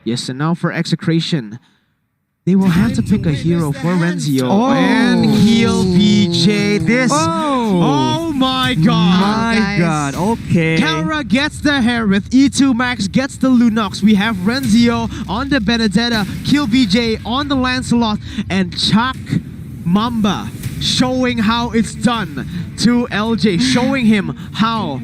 Yes, and now for Execration. They will have to pick a hero for Renzio and heal BJ. This. Oh my god. My god, okay. Kelra gets the Harith, E2 Max gets the Lunox. We have Renzio on the Benedetta, Kill BJ on the Lancelot, and Chak Mamba showing how it's done to LJ, showing him how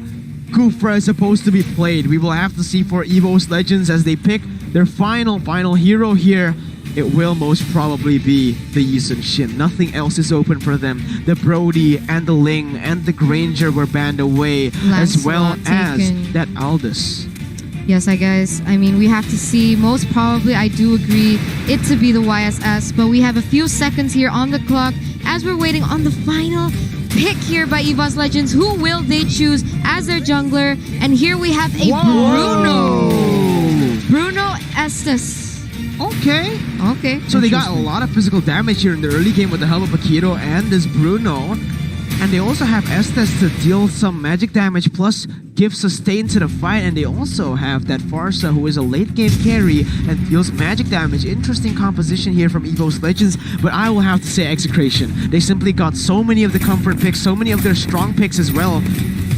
Kufra is supposed to be played. We will have to see for Evos Legends as they pick their final hero here. It will most probably be the Yisun Shin. Nothing else is open for them. The Brody and the Ling and the Granger were banned away, as well as that Aldous. Yes, I mean, we have to see. Most probably, I do agree it to be the YSS, but we have a few seconds here on the clock as we're waiting on the final pick here by Evos Legends. Who will they choose as their jungler? And here we have a Bruno Estes. Okay. Okay. So they got a lot of physical damage here in the early game with the help of Akito and this Bruno. And they also have Estes to deal some magic damage plus give sustain to the fight. And they also have that Farsa who is a late game carry and deals magic damage. Interesting composition here from Evos Legends. But I will have to say Execration. They simply got so many of the comfort picks, so many of their strong picks as well.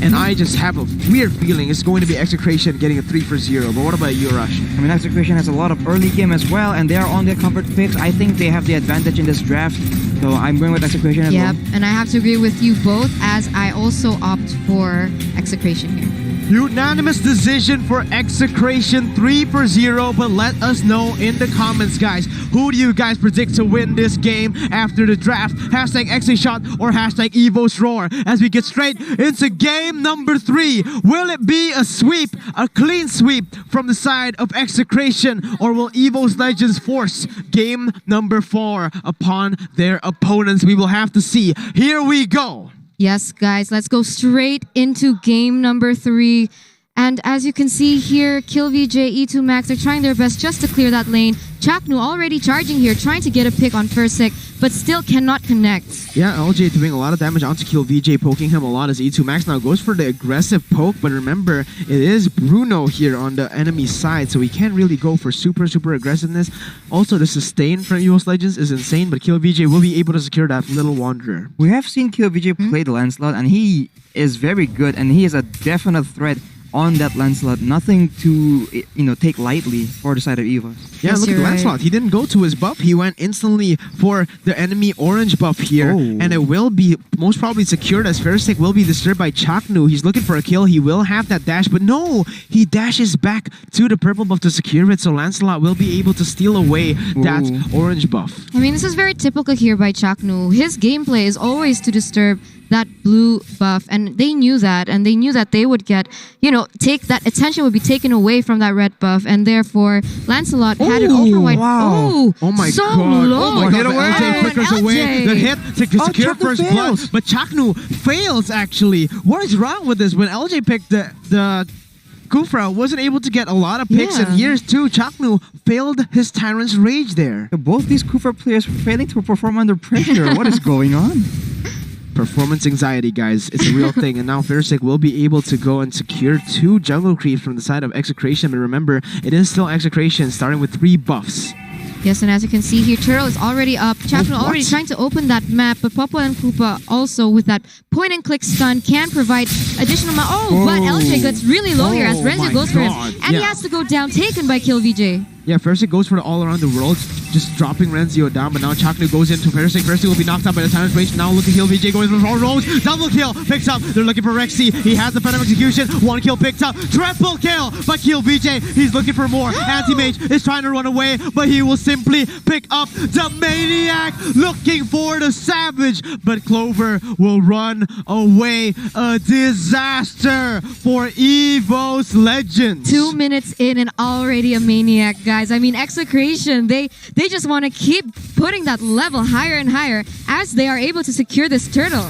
And I just have a weird feeling it's going to be Execration getting a 3-0. But what about you, Rush? I mean, Execration has a lot of early game as well, and they are on their comfort picks. I think they have the advantage in this draft, so I'm going with Execration as well. Yep, and I have to agree with you both, as I also opt for Execration here. Unanimous decision for Execration, 3-0, but let us know in the comments, guys. Who do you guys predict to win this game after the draft? Hashtag ExeShot or hashtag EvosRoar. As we get straight into game number 3. Will it be a sweep, a clean sweep from the side of Execration, or will Evos Legends force game number 4 upon their opponents? We will have to see. Here we go. Yes, guys, let's go straight into game number 3. And as you can see here, Kill VJ, E2 Max are trying their best just to clear that lane. Chaknu already charging here, trying to get a pick on first pick, but still cannot connect. Yeah, LJ doing a lot of damage onto Kill VJ, poking him a lot as E2 Max now goes for the aggressive poke. But remember, it is Bruno here on the enemy side, so he can't really go for super aggressiveness. Also, the sustain from Evos Legends is insane, but Kill VJ will be able to secure that little Wanderer. We have seen Kill VJ play the Lancelot, and he is very good, and he is a definite threat on that Lancelot. Nothing to, take lightly for the side of Evos. Yeah, yes, look at the Lancelot. He didn't go to his buff. He went instantly for the enemy orange buff here. And it will be most probably secured as Ferristic will be disturbed by Chaknu. He's looking for a kill. He will have that dash, but no! He dashes back to the purple buff to secure it, so Lancelot will be able to steal away that orange buff. I mean, this is very typical here by Chaknu. His gameplay is always to disturb that blue buff, and they knew that, and they knew that they would get, take that attention would be taken away from that red buff, and therefore Lancelot had it over white. Wow. Oh my so god. low. Oh my god. LJ flickers LJ. away. The hit to secure Chaknu first blood, but Chaknu fails actually. What is wrong with this? When LJ picked the Kufra, wasn't able to get a lot of picks, and here's too, Chaknu failed his Tyrant's Rage there. Both these Kufra players failing to perform under pressure. What is going on? Performance anxiety, guys. It's a real thing. And now Ferristic will be able to go and secure 2 jungle creeps from the side of Execration. But remember, it is still Execration starting with 3 buffs. Yes, and as you can see here, Turtle is already up. Chaknu already trying to open that map, but Popo and Koopa also with that point-and-click stun can provide additional but LJ gets really low here as Renzo goes for him. And he has to go down, taken by Kill VJ. Yeah, Ferristic goes for the all around the world, just dropping Renzio down, but now Chaknu goes into Ferristic. Ferristic will be knocked out by the Tyrant's Rage. Now look at Kill VJ going for 4 rolls. Double kill, picks up. They're looking for Rexy. He has the Phantom Execution. 1 kill picked up. Triple kill by Kill VJ. He's looking for more. Anti-Mage is trying to run away, but he will simply pick up the Maniac, looking for the Savage. But Clover will run away. A disaster for Evos Legends. 2 minutes in and already a Maniac, guys. I mean, Execration, they just want to keep putting that level higher and higher as they are able to secure this turtle.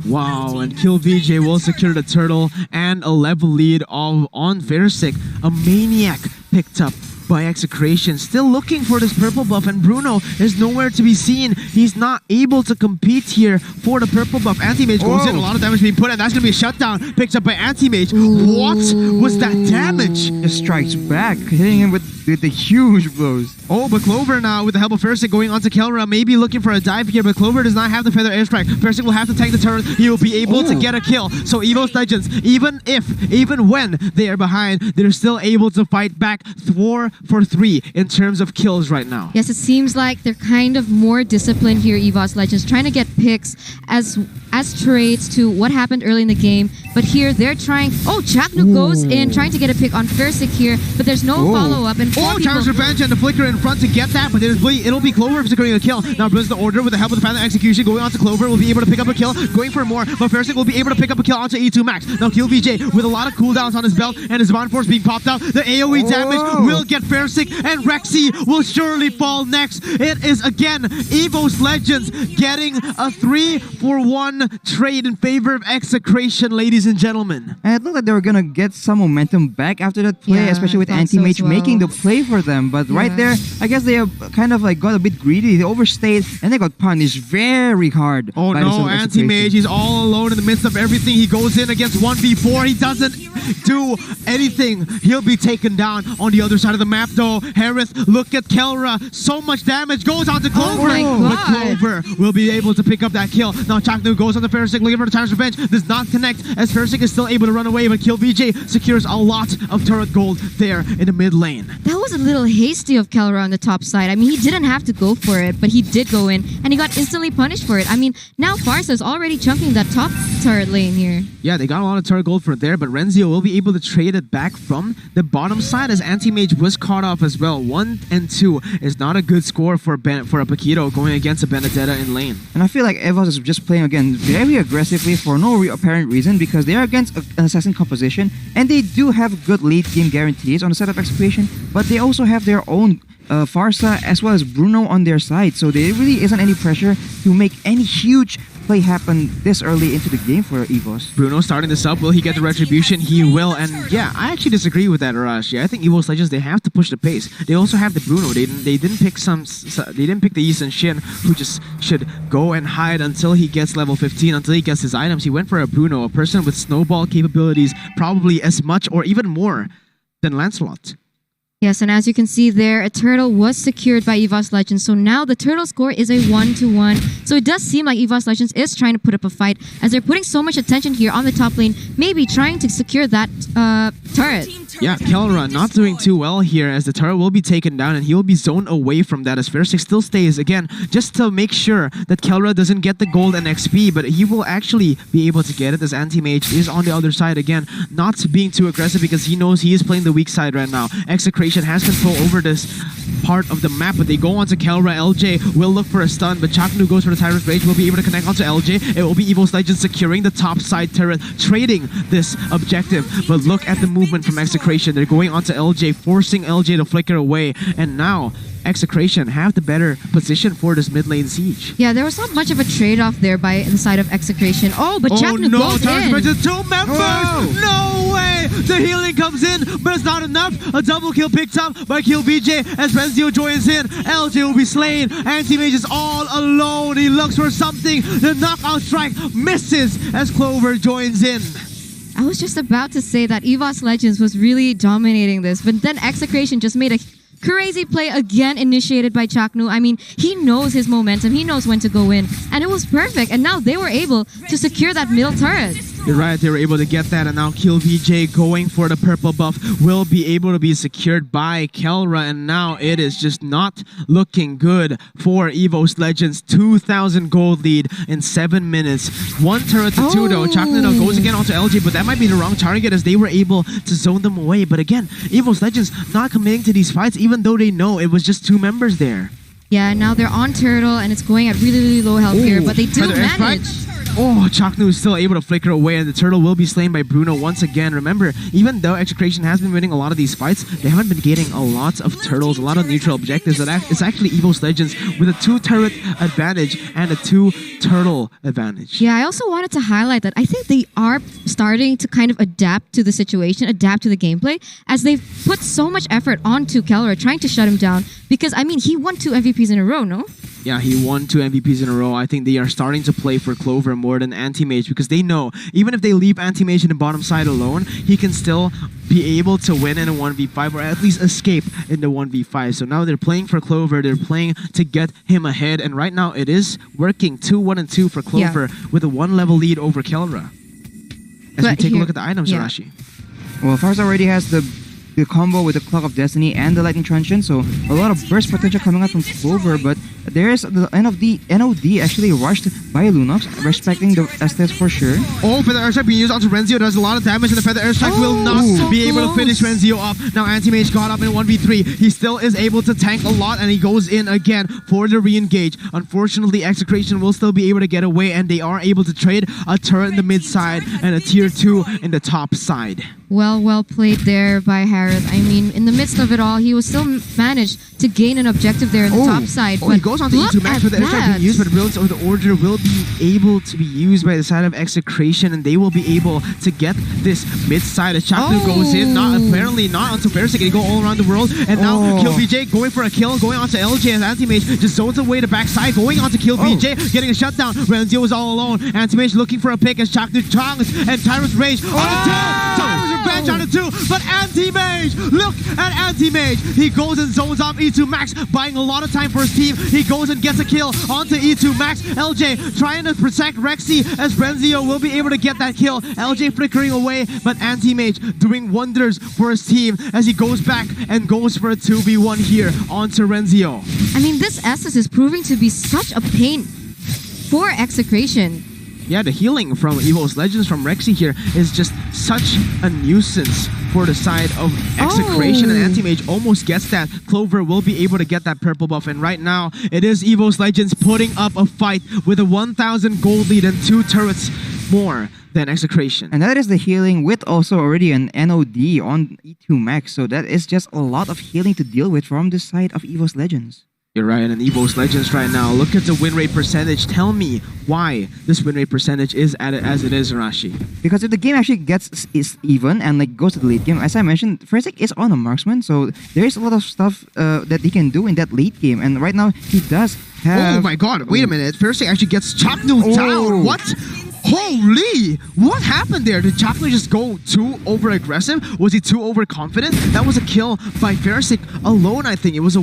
Wow, and Kill VJ will secure the turtle and a level lead on Ferristic. A Maniac picked up by Execration. Still looking for this purple buff, and Bruno is nowhere to be seen. He's not able to compete here for the purple buff. Anti-Mage goes in, a lot of damage being put in. That's going to be a shutdown. Picked up by Anti-Mage. What was that damage? Just strikes back, hitting him with the huge blows. Oh, but Clover now, with the help of Fersic going onto Kelra, maybe looking for a dive here, but Clover does not have the Feather Airstrike. Fersic will have to tank the turret. He will be able to get a kill. So Evos Legends, even when they are behind, they're still able to fight back 4 for 3 in terms of kills right now. Yes, it seems like they're kind of more disciplined here, Evos Legends, trying to get picks as trades to what happened early in the game. But here they're trying. Oh, Chaknu goes in, trying to get a pick on Fersic here, but there's no follow-up. And Challenge Revenge and the Flicker in front to get that, but it'll be Clover securing a kill. Now Blizz the order with the help of the Phantom Execution going on to Clover, will be able to pick up a kill, going for more, but Fersic will be able to pick up a kill onto E2 Max. Now Kill VJ with a lot of cooldowns on his belt and his Bond Force being popped out. The AoE damage will get Fersic, and Rexy will surely fall next. It is again Evos Legends getting a 3-for-1 trade in favor of Execration, ladies and gentlemen. And it looked like they were gonna get some momentum back after that play, especially with Anti-Mage making the play for them. But right there, I guess they kind of like got a bit greedy. They overstayed and they got punished very hard. Oh no, Anti-Mage, he's all alone in the midst of everything. He goes in against 1v4. He doesn't do anything. He'll be taken down on the other side of the map though. Harris, look at Kelra. So much damage goes on to Clover. Oh my God. But Clover will be able to pick up that kill. Now Chaknu goes on the Fersic, looking for the Time's Revenge. Does not connect as Fersic is still able to run away, but Kill VJ secures a lot of turret gold there in the mid lane. That was a little hasty of Kelra on the top side. I mean, he didn't have to go for it, but he did go in, and he got instantly punished for it. I mean, now Farsa's already chunking that top turret lane here. Yeah, they got a lot of turret gold for it there, but Renzio will be able to trade it back from the bottom side as Anti-Mage was caught off as well. 1 and 2 is not a good score for a Paquito going against a Benedetta in lane. And I feel like Evos is just playing again very aggressively for no apparent reason, because they are against an assassin composition and they do have good late game guarantees on the side of Execration, but they also have their own Farsa as well as Bruno on their side, so there really isn't any pressure to make any huge play happen this early into the game for Evos. Bruno starting this up. Will he get the retribution? He will. And yeah, I actually disagree with that, Arash. Yeah, I think Evos Legends, they have to push the pace. They also have the Bruno. They didn't pick the East and Shin, who just should go and hide until he gets level 15, until he gets his items. He went for a Bruno, a person with snowball capabilities, probably as much or even more than Lancelot. Yes, and as you can see there, a turtle was secured by Evos Legends. So now the turtle score is a 1-1. So it does seem like Evos Legends is trying to put up a fight as they're putting so much attention here on the top lane, maybe trying to secure that turret. Yeah, Kelra not doing too well here as the turret will be taken down and he will be zoned away from that as Fersic still stays again just to make sure that Kelra doesn't get the gold and XP, but he will actually be able to get it as Anti-Mage is on the other side again, not being too aggressive because he knows he is playing the weak side right now. Execration has control over this part of the map, but they go onto Kelra. LJ will look for a stun, but Chaknu goes for the Tyrant's Rage, will be able to connect onto LJ. It will be Evos Legends securing the top side turret, trading this objective, but look at the movement from Execration. They're going onto LJ, forcing LJ to flicker away, and now Execration have the better position for this mid lane siege. Yeah, there was not much of a trade-off there by the side of Execration. Oh, but Chaknu goes in. 2 members! No way! The healing comes in, but it's not enough. A double kill picked up by Kill VJ as Renzio joins in. LJ will be slain. Anti-Mage is all alone. He looks for something. The knockout strike misses as Clover joins in. I was just about to say that Evos Legends was really dominating this, but then Execration just made a crazy play again initiated by Chaknu. I mean, he knows his momentum. He knows when to go in. And it was perfect. And now they were able to secure that middle turret. You're right, they were able to get that, and now Kill VJ going for the purple buff will be able to be secured by Kelra, and now it is just not looking good for Evos Legends. 2,000 gold lead in 7 minutes. 1 turret to 2 though. Chaknu now goes again onto LJ, but that might be the wrong target as they were able to zone them away. But again, Evos Legends not committing to these fights even though they know it was just 2 members there. Yeah, now they're on turtle and it's going at really, really low health here, but they do manage. Oh, Chaknu is still able to flicker away, and the turtle will be slain by Bruno once again. Remember, even though Execration has been winning a lot of these fights, they haven't been getting a lot of turtles, a lot of neutral objectives. It's actually Evos Legends with a 2-turret advantage and a 2-turtle advantage. Yeah, I also wanted to highlight that I think they are starting to kind of adapt to the situation, adapt to the gameplay, as they've put so much effort onto Kelra, trying to shut him down. Because, I mean, he won 2 MVPs in a row, no? Yeah, he won 2 MVPs in a row. I think they are starting to play for Clover more than Anti-Mage because they know even if they leave Anti-Mage in the bottom side alone, he can still be able to win in a 1v5 or at least escape in the 1v5. So now they're playing for Clover. They're playing to get him ahead. And right now it is working 2-1-2 for Clover with a 1-level lead over Kelra. As we take a look at the items, Arashi. Well, Farsa already has the combo with the Clock of Destiny and the Lightning Truncheon, so a lot of burst potential coming out from Clover, but there's the NOD actually rushed by Lunox, respecting the Estes for sure. Oh, Feather Airstrike being used onto Renzio does a lot of damage, and the Feather Airstrike will not be able to finish Renzio off. Now Anti-Mage got up in 1v3. He still is able to tank a lot, and he goes in again for the re-engage. Unfortunately, Execration will still be able to get away, and they are able to trade a turret in the mid side and a tier 2 in the top side. Well played there by Harith. I mean, in the midst of it all, he was still managed to gain an objective there in the top side. He goes on to E2 Max with the airstrike being used, but Brilliance of the Order will be able to be used by the side of Execration, and they will be able to get this mid side as Chaknu goes in. Apparently not onto Bearsick, and he go all around the world. And now Kill BJ going for a kill, going onto LJ as Anti-Mage just zones away the backside, going onto Kill BJ, getting a shutdown. Renzio was all alone. Anti-Mage looking for a pick as Chaknu Chongs and Tyrant's Rage on the 2. Tyrant's Revenge on the 2, but Anti-Mage, look at Anti-Mage. He goes and zones off E2 Max, buying a lot of time for his team. He goes and gets a kill onto E2 Max. LJ trying to protect Rexy as Renzio will be able to get that kill. LJ flickering away, but Anti-Mage doing wonders for his team as he goes back and goes for a 2v1 here onto Renzio. I mean, this Estes is proving to be such a pain for Execration. Yeah, the healing from Evos Legends from Rexy here is just such a nuisance for the side of Execration, and Anti-Mage almost gets that. Clover will be able to get that purple buff, and right now it is Evos Legends putting up a fight with a 1,000 gold lead and 2 turrets more than Execration. And that is the healing with also already an NOD on E2 Max, so that is just a lot of healing to deal with from the side of Evos Legends. You're right, and Evos Legends right now, look at the win rate percentage. Tell me why this win rate percentage is at it as it is, Arashi. Because if the game actually is even and like goes to the late game, as I mentioned, Fresik is on a marksman, so there is a lot of stuff that he can do in that late game, and right now he does have... Oh my god, wait a minute. Fresik actually gets Chaknu down. What? Holy! What happened there? Did Chaknu just go too over-aggressive? Was he too overconfident? That was a kill by Fresik alone, I think. It was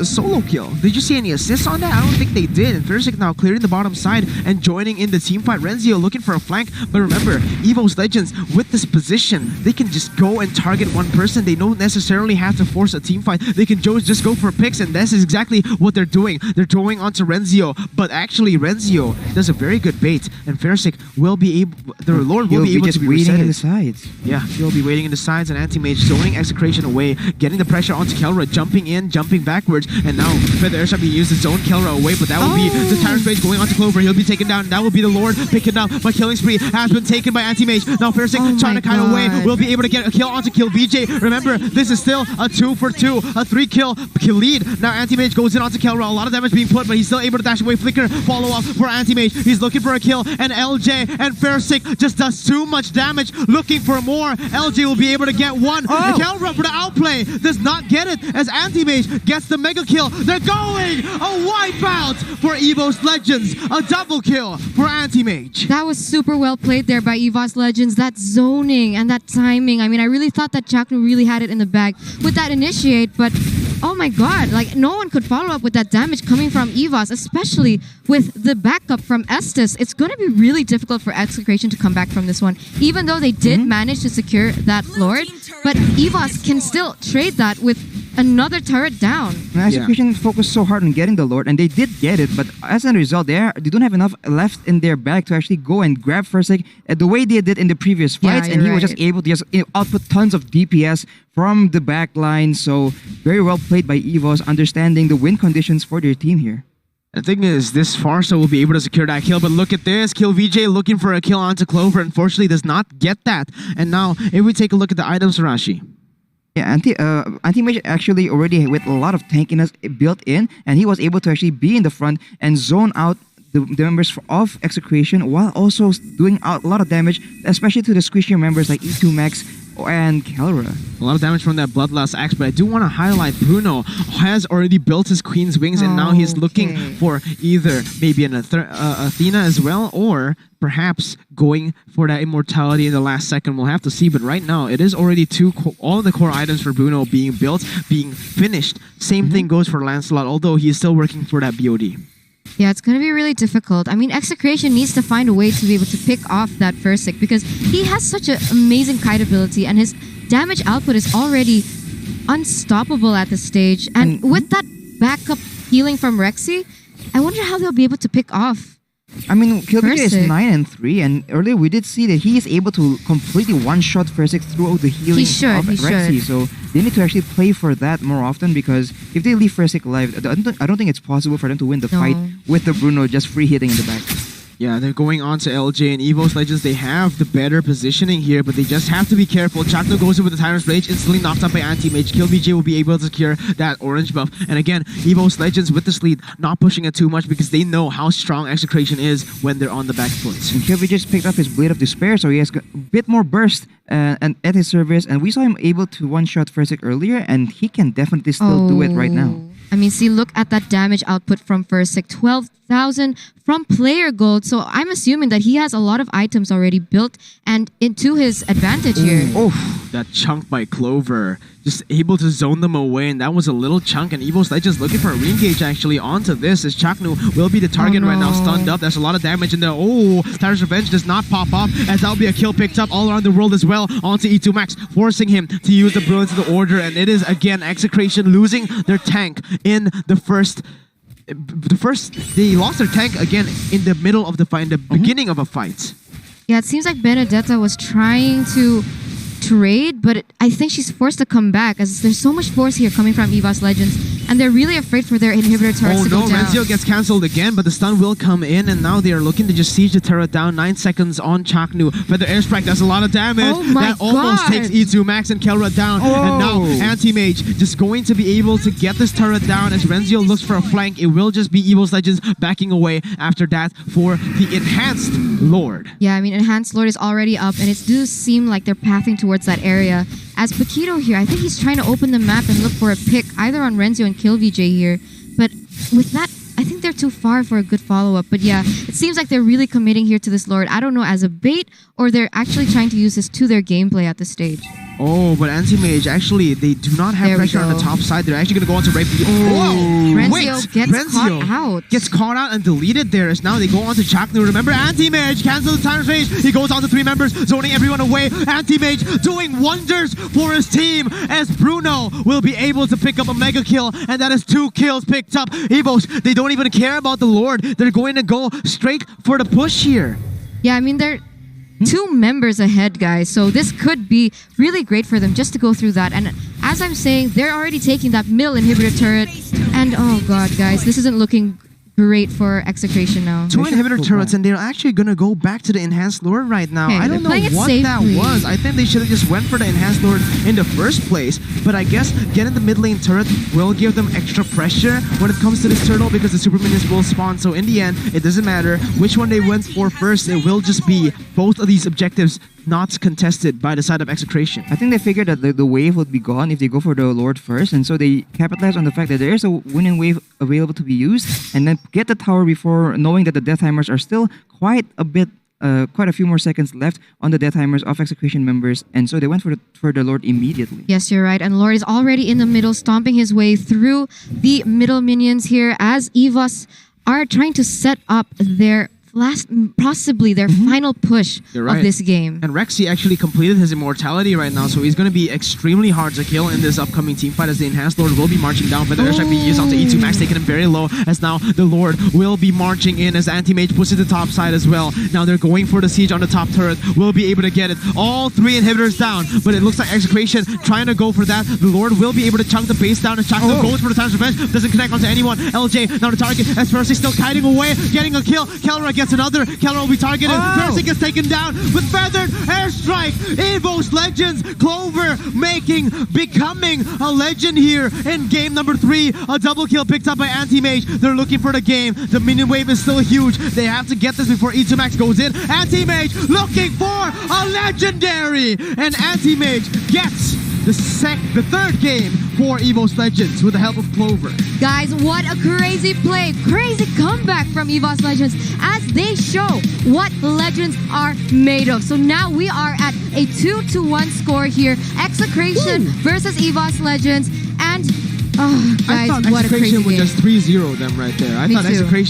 a solo kill. Did you see any assists on that? I don't think they did. And Fresik now clearing the bottom side and joining in the team fight. Renzio looking for a flank. But remember, Evos Legends, with this position, they can just go and target one person. They don't necessarily have to force a team fight. They can just go for picks, and this is exactly what they're doing. They're throwing onto Renzio. But actually, Renzio does a very good bait, and Fresik will be able... The Lord will be able to be waiting resetted. in the sides. Yeah, he'll be waiting in the sides, and Anti-Mage zoning Execration away, getting the pressure onto Kelra, jumping in, jumping backwards, and now Feather Airstrike being used to zone Kelra away, but that will be the Tyrant's Rage going onto Clover. He'll be taken down. That will be the Lord picking up, but Killing Spree has been taken by Anti-Mage. Now Fresik trying to kite away, will be able to get a kill onto Kill BJ. Remember, this is still a 2-for-2, a 3-kill lead. Now Anti-Mage goes in onto Kelra. A lot of damage being put, but he's still able to dash away. Flicker follow up for Anti-Mage. He's looking for a kill, and LJ and Fresik just does too much damage, looking for more. LJ will be able to get one. Kelra for the outplay does not get it as Anti-Mage gets the mega kill. They're going a wipeout for Evos Legends. A double kill for Anti-Mage. That was super well played there by Evos Legends. That zoning and that timing. I mean, I really thought that Chaknu really had it in the bag with that initiate, but oh my god, like no one could follow up with that damage coming from Evos, especially with the backup from Estes. It's going to be really difficult for Execration to come back from this one, even though they did manage to secure that Lord, but Evos can still trade that with another turret down. Execution focused so hard on getting the Lord, and they did get it, but as a result, they don't have enough left in their bag to actually go and grab Fresik the way they did in the previous fights, and he was just able to just output tons of DPS from the back line. So very well played by Evos, understanding the win conditions for their team here. The thing is, this Farsa will be able to secure that kill, but look at this. Kill VJ looking for a kill onto Clover. Unfortunately, does not get that. And now, if we take a look at the items, Rashi. Yeah, Anti-Mage actually already with a lot of tankiness built in, and he was able to actually be in the front and zone out the members of Execration while also doing out a lot of damage, especially to the squishier members like E2 Max and Kelra. A lot of damage from that Bloodlust Axe, but I do want to highlight Bruno has already built his Queen's Wings, and now he's looking for either maybe an Athena as well, or perhaps going for that immortality in the last second. We'll have to see, but right now it is already all the core items for Bruno being built, being finished. Same thing goes for Lancelot, although he's still working for that BOD. Yeah, it's going to be really difficult. I mean, Execration needs to find a way to be able to pick off that Fursic because he has such an amazing kite ability and his damage output is already unstoppable at this stage. And with that backup healing from Rexy, I wonder how they'll be able to pick off. I mean, Kilbija is 9-3, and earlier we did see that he is able to completely one-shot Fursic through the healing of Rexy. So they need to actually play for that more often because if they leave Fursic alive, I don't think it's possible for them to win the fight with the Bruno just free hitting in the back. Yeah, they're going on to LJ and Evos Legends. They have the better positioning here, but they just have to be careful. Chakno goes in with the Tyrant's Rage, instantly knocked up by Anti-Mage. Kill VJ will be able to secure that orange buff. And again, Evos Legends with this lead, not pushing it too much because they know how strong Execration is when they're on the back foot. And Kill VJ just picked up his Blade of Despair, so he has a bit more burst and at his service. And we saw him able to one-shot Fursic earlier, and he can definitely still do it right now. I mean, see, look at that damage output from Fursic. 12,000 from player gold. So I'm assuming that he has a lot of items already built and into his advantage here. Oh, that chunk by Clover. Just able to zone them away, and that was a little chunk. And Evos Legends looking for a re-engage actually onto this, as Chaknu will be the target right now, stunned up. There's a lot of damage in there. Oh, Tyrant's Revenge does not pop off, as that'll be a kill picked up all around the world as well onto E2 Max, forcing him to use the Brilliance of the Order. And it is again Execration losing their tank in the first. They lost their tank again in the middle of the fight, in the beginning of a fight. Yeah, it seems like Benedetta was trying to trade, but I think she's forced to come back as there's so much force here coming from Evos Legends, and they're really afraid for their inhibitor turrets to go down. Renzio gets cancelled again, but the stun will come in, and now they are looking to just siege the turret down. 9 seconds on Chaknu. Feather Airstrike does a lot of damage. Oh my that almost takes E2 Max and Kelra down, and now Anti-Mage just going to be able to get this turret down as Renzio looks for a flank. It will just be Evos Legends backing away after that for the Enhanced Lord. Yeah, I mean, Enhanced Lord is already up, and it does seem like they're pathing towards that area. As Paquito here, I think he's trying to open the map and look for a pick either on Renzio and Kill VJ here. But with that, I think they're too far for a good follow-up. But yeah, it seems like they're really committing here to this Lord. I don't know, as a bait, or they're actually trying to use this to their gameplay at this stage. Oh, but Anti-Mage, actually, they do not have pressure on the top side. They're actually going to go on to rape the... Whoa! Renzio gets caught out. Gets caught out and deleted there, as now they go on to Chaknu. Remember, Anti-Mage cancels the Tyrant's Rage. He goes on to 3 members, zoning everyone away. Anti-Mage doing wonders for his team, as Bruno will be able to pick up a mega kill, and that is 2 kills picked up. Evos, they don't even care about the Lord. They're going to go straight for the push here. Yeah, I mean, they're 2 members ahead, guys. So this could be really great for them just to go through that. And as I'm saying, they're already taking that mill inhibitor turret. And oh god, guys, this isn't looking great for Execration now. 2 inhibitor turrets, and they're actually gonna go back to the Enhanced Lord right now. I don't know what that was. I think they should have just went for the Enhanced Lord in the first place. But I guess getting the mid lane turret will give them extra pressure when it comes to this turtle, because the super minions will spawn. So in the end, it doesn't matter which one they went for first. It will just be both of these objectives not contested by the side of Execration. I think they figured that the wave would be gone if they go for the Lord first, and so they capitalize on the fact that there is a winning wave available to be used, and then get the tower before knowing that the death timers are still quite a few more seconds left on the death timers of Execration members, and so they went for the Lord immediately. Yes, you're right, and Lord is already in the middle, stomping his way through the middle minions here as Evos are trying to set up their possibly their final push You're right. of this game. And Rexy actually completed his immortality right now, so he's going to be extremely hard to kill in this upcoming team fight as the Enhanced Lord will be marching down, but the airstrike being used onto E2 Max, taking him very low, as now the Lord will be marching in as Anti-Mage pushes the top side as well. Now they're going for the siege on the top turret, will be able to get it. All 3 inhibitors down, but it looks like Execration trying to go for that. The Lord will be able to chunk the base down, and Chakra goes for the Time's Revenge, doesn't connect onto anyone. LJ now the target, as Percy still kiting away, getting a kill. Kelra gets another, Kelra will be targeted. Percy gets taken down with feathered airstrike. Evos Legends, Clover becoming a legend here in game number 3. A double kill picked up by Anti-Mage. They're looking for the game. The minion wave is still huge. They have to get this before E2 Max goes in. Anti-Mage looking for a legendary, and Anti-Mage gets the third game for Evos Legends with the help of Clover. Guys, what a crazy play, crazy comeback from Evos Legends as they show what Legends are made of. So now we are at a 2-1 score here. Execration versus Evos Legends, and guys, I thought what a crazy Execration would game. just 3-0 them right there. I Me thought too. Execration